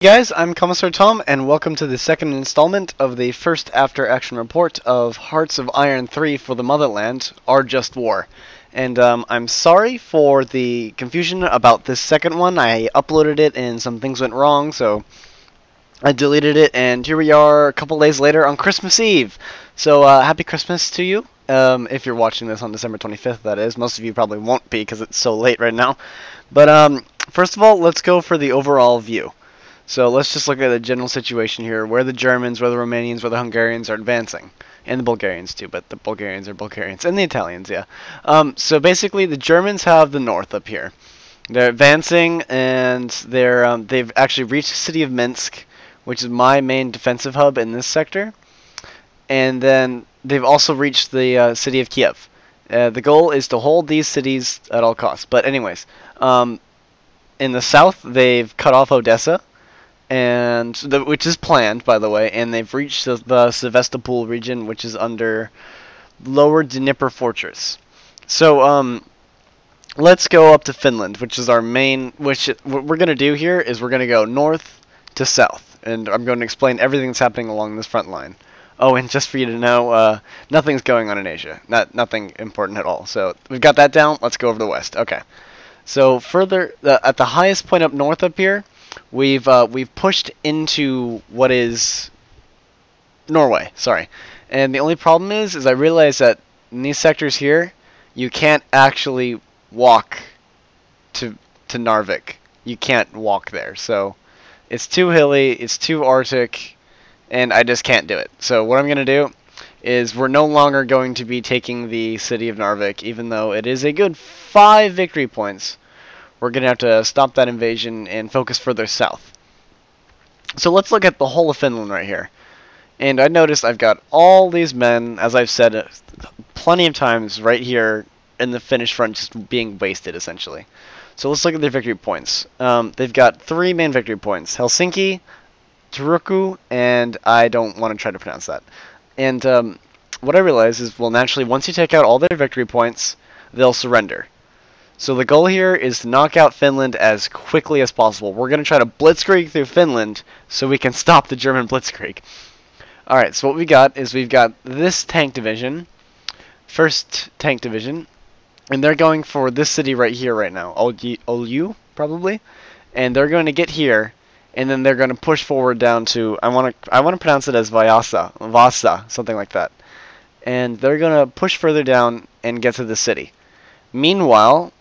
Hey guys, I'm CommissarTom, and welcome to the second installment of the first after-action report of Hearts of Iron 3 for the Motherland, Our Just War. And I'm sorry for the confusion about this second one. I uploaded it and some things went wrong, so I deleted it, and here we are a couple days later on Christmas Eve. So happy Christmas to you, if you're watching this on December 25th, that is. Most of you probably won't be because it's so late right now. But first of all, let's go for the overall view. So let's just look at the general situation here, where the Germans, where the Romanians, where the Hungarians are advancing. And the Bulgarians too, but the Bulgarians are Bulgarians. And the Italians, yeah. So basically the Germans have the north up here. They're advancing, and they've actually reached the city of Minsk, which is my main defensive hub in this sector. And then they've also reached the city of Kiev. The goal is to hold these cities at all costs. But anyways, in the south, they've cut off Odessa, which is planned, by the way, and they've reached the Sevastopol region, which is under Lower Dnieper Fortress. So, let's go up to Finland, which is our main. What we're gonna do here is we're gonna go north to south, and I'm going to explain everything that's happening along this front line. Oh, and just for you to know, nothing's going on in Asia. Nothing important at all. So we've got that down. Let's go over to the west. Okay. So further, at the highest point up north up here, we've pushed into what is Norway, sorry. And the only problem is I realize that in these sectors here, you can't actually walk to Narvik. You can't walk there. So it's too hilly, it's too Arctic, and I just can't do it. So what I'm going to do is we're no longer going to be taking the city of Narvik, even though it is a good 5 victory points. We're going to have to stop that invasion and focus further south. So let's look at the whole of Finland right here. And I noticed I've got all these men, as I've said plenty of times, right here in the Finnish front just being wasted, essentially. So let's look at their victory points. They've got 3 main victory points: Helsinki, Turku, and I don't want to try to pronounce that. And what I realize is, well, naturally, once you take out all their victory points, they'll surrender. So the goal here is to knock out Finland as quickly as possible. We're going to try to blitzkrieg through Finland so we can stop the German blitzkrieg. Alright, so what we got is we've got this tank division, 1st Tank Division, and they're going for this city right here right now, Oulu, probably. And they're going to get here, and then they're going to push forward down to, I want to pronounce it as Vasa, something like that. And they're going to push further down and get to the city. Meanwhile,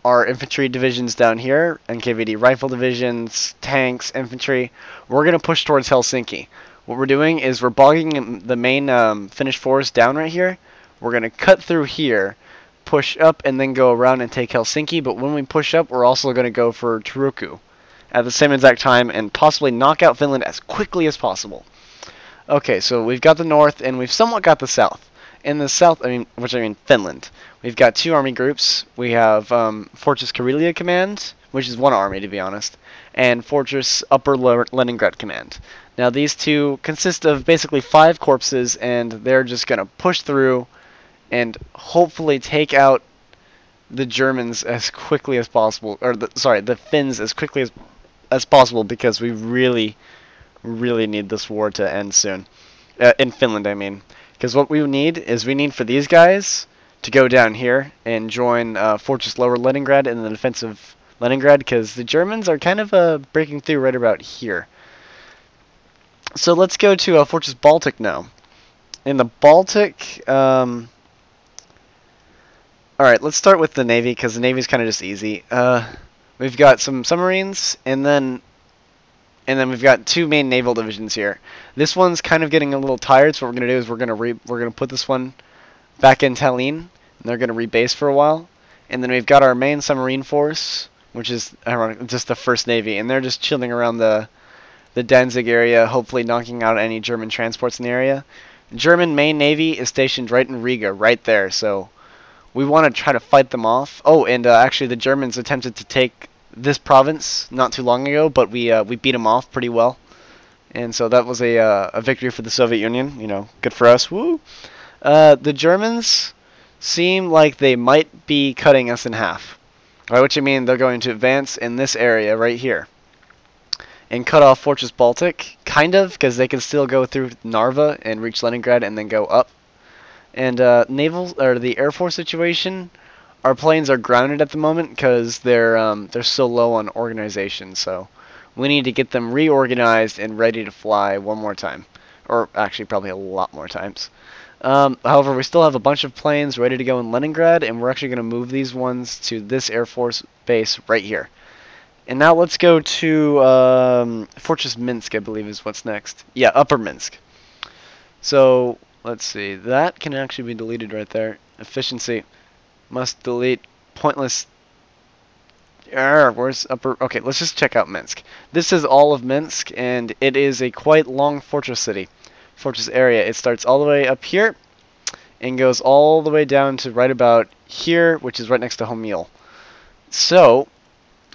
our infantry divisions down here, NKVD rifle divisions, tanks, infantry, we're going to push towards Helsinki. What we're doing is we're bogging the main Finnish force down right here. We're going to cut through here, push up, and then go around and take Helsinki. But when we push up, we're also going to go for Turku at the same exact time and possibly knock out Finland as quickly as possible. Okay, so we've got the north, and we've somewhat got the south. In the south, I mean Finland, we've got 2 army groups. We have Fortress Karelia Command, which is 1 army to be honest, and Fortress Upper Leningrad Command. Now these 2 consist of basically 5 corpses, and they're just going to push through and hopefully take out the Germans as quickly as possible, or the Finns as quickly as possible, because we really need this war to end soon. In Finland, I mean. Because what we need is for these guys to go down here and join Fortress Lower Leningrad in the defense of Leningrad, because the Germans are kind of breaking through right about here. So let's go to Fortress Baltic now. In the Baltic, alright, let's start with the Navy, because the Navy's kind of just easy. We've got some submarines, and then we've got 2 main naval divisions here. This one's kind of getting a little tired, so what we're going to do is we're going to put this one back in Tallinn, and they're going to rebase for a while. And then we've got our main submarine force, which is ironic, just the 1st Navy, and they're just chilling around the Danzig area, hopefully knocking out any German transports in the area. The German main Navy is stationed right in Riga, right there, so we want to try to fight them off. Oh, and actually the Germans attempted to take this province not too long ago, but we beat them off pretty well, and so that was a victory for the Soviet Union. You know, good for us. Woo! The Germans seem like they might be cutting us in half. By which I mean they're going to advance in this area right here. and cut off Fortress Baltic, kind of, because they can still go through Narva and reach Leningrad and then go up. And the Air Force situation, our planes are grounded at the moment because they're so low on organization. So we need to get them reorganized and ready to fly one more time, or actually probably a lot more times. However, we still have a bunch of planes ready to go in Leningrad, and we're actually going to move these ones to this Air Force base right here. And now let's go to Fortress Minsk, I believe is what's next. Yeah, Upper Minsk. So let's see. That can actually be deleted right there. Efficiency. Must delete. Pointless. Where's Upper? Okay, let's just check out Minsk. This is all of Minsk, and it is a quite long fortress city. Fortress area. It starts all the way up here and goes all the way down to right about here, which is right next to Homil. So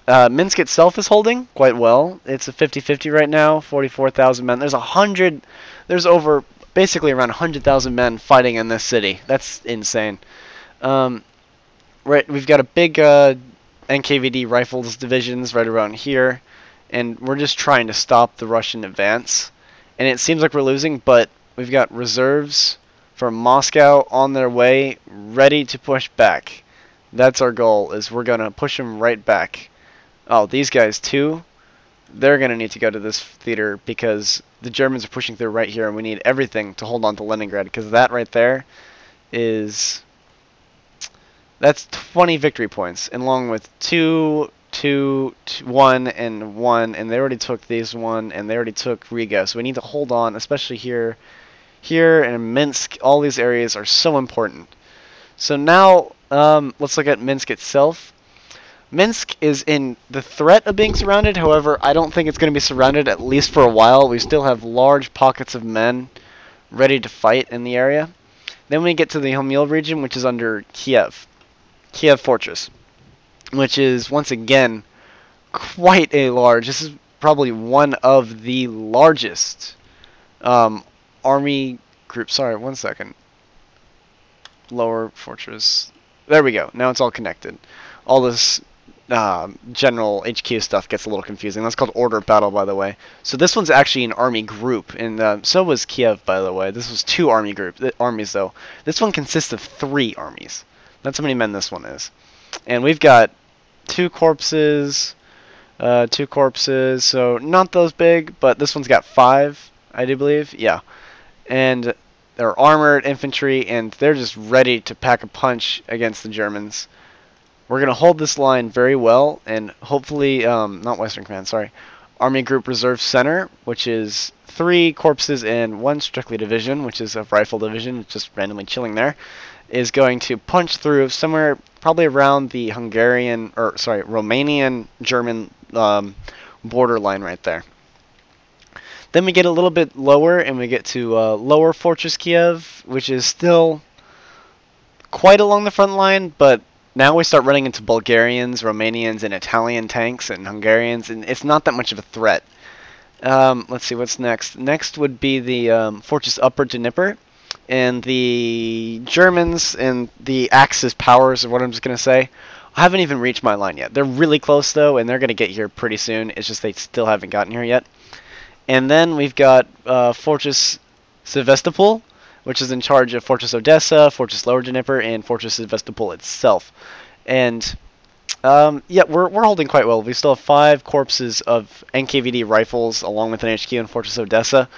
Minsk itself is holding quite well. It's a 50-50 right now, 44,000 men. There's over basically around 100,000 men fighting in this city. That's insane. Right, we've got a big NKVD rifles divisions right around here, and we're just trying to stop the Russian advance. And it seems like we're losing, but we've got reserves from Moscow on their way, ready to push back. That's our goal, is we're going to push them right back. Oh, these guys too, they're going to need to go to this theater because the Germans are pushing through right here, and we need everything to hold on to Leningrad, because that right there is... That's 20 victory points, and along with 2, 1, and 1, and they already took these one, and they already took Riga, so we need to hold on, especially here. Here and Minsk, all these areas are so important. So now, let's look at Minsk itself. Minsk is in the threat of being surrounded, however, I don't think it's going to be surrounded at least for a while. We still have large pockets of men ready to fight in the area. Then we get to the Homil region, which is under Kiev. Kiev Fortress, which is, once again, quite a large... This is probably one of the largest army groups. Sorry, one second. Lower Fortress. There we go. Now it's all connected. All this general HQ stuff gets a little confusing. That's called Order Battle, by the way. So this one's actually an army group, and so was Kiev, by the way. This was 2 armies, though. This one consists of 3 armies. That's how many men this one is. And we've got 2 corpses, so not those big, but this one's got 5, I do believe. Yeah. And they're armored infantry, and they're just ready to pack a punch against the Germans. We're going to hold this line very well, and hopefully, not Western Command, sorry, Army Group Reserve Center, which is 3 corpses and 1 strictly division, which is a rifle division, just randomly chilling there, is going to punch through somewhere probably around the Romanian-German border line right there. Then we get a little bit lower, and we get to Lower Fortress Kiev, which is still quite along the front line, but now we start running into Bulgarians, Romanians, and Italian tanks, and Hungarians, and it's not that much of a threat. Let's see, what's next? Next would be the Fortress Upper Dnieper, and the Germans and the Axis powers, or what I'm just going to say, haven't even reached my line yet. They're really close, though, and they're going to get here pretty soon. It's just they still haven't gotten here yet. And then we've got Fortress Sevastopol, which is in charge of Fortress Odessa, Fortress Lower Dnieper, and Fortress Sevastopol itself. And yeah, we're holding quite well. We still have 5 corpses of NKVD rifles along with an HQ in Fortress Odessa.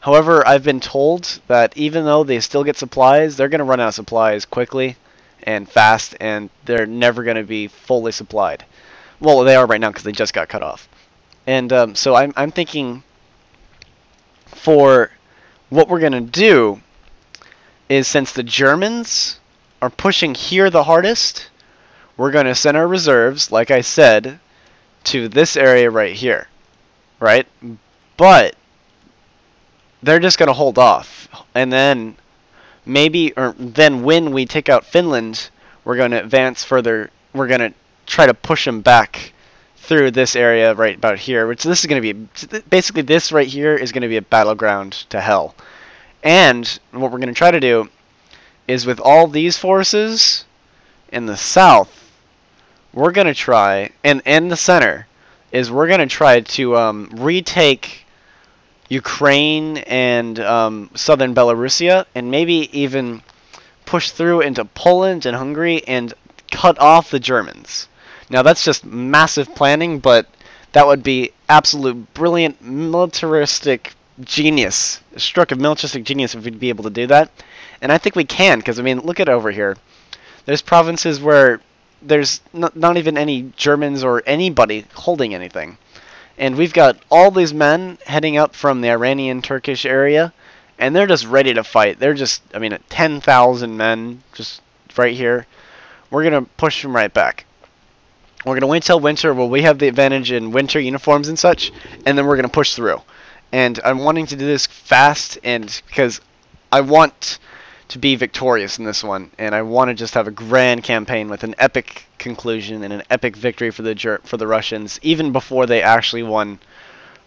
However, I've been told that even though they still get supplies, they're going to run out of supplies quickly and fast, and they're never going to be fully supplied. Well, they are right now because they just got cut off. And so I'm thinking for what we're going to do is, since the Germans are pushing here the hardest, we're going to send our reserves, like I said, to this area right here, right? But they're just going to hold off, and then maybe, or then when we take out Finland, we're going to advance further. We're going to try to push them back through this area right about here, which this is going to be, basically this right here is going to be a battleground to hell. And what we're going to try to do is, with all these forces in the south, we're going to try, and in the center, is we're going to try to retake Ukraine and southern Belarusia, and maybe even push through into Poland and Hungary and cut off the Germans. Now that's just massive planning, but that would be absolute brilliant militaristic genius, a stroke of militaristic genius if we'd be able to do that. And I think we can, because I mean, look at over here. There's provinces where there's not even any Germans or anybody holding anything. And we've got all these men heading up from the Iranian-Turkish area, and they're just ready to fight. They're just, I mean, 10,000 men just right here. We're going to push them right back. We're going to wait till winter where we have the advantage in winter uniforms and such, and then we're going to push through. And I'm wanting to do this fast, and because I want to be victorious in this one, and I want to just have a grand campaign with an epic conclusion and an epic victory for the Russians, even before they actually won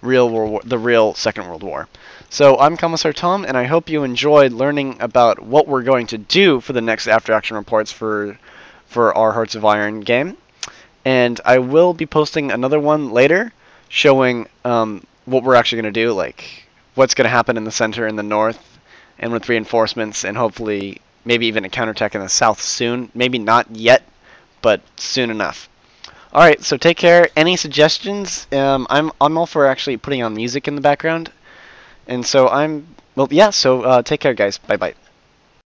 the real Second World War. So I'm CommissarTom, and I hope you enjoyed learning about what we're going to do for the next after action reports for our Hearts of Iron game. And I will be posting another one later showing what we're actually going to do, like what's going to happen in the center and the north, and with reinforcements, and hopefully maybe even a counterattack in the south soon. Maybe not yet, but soon enough. Alright, so take care. Any suggestions? I'm all for actually putting on music in the background. And so well, yeah, so take care, guys. Bye-bye.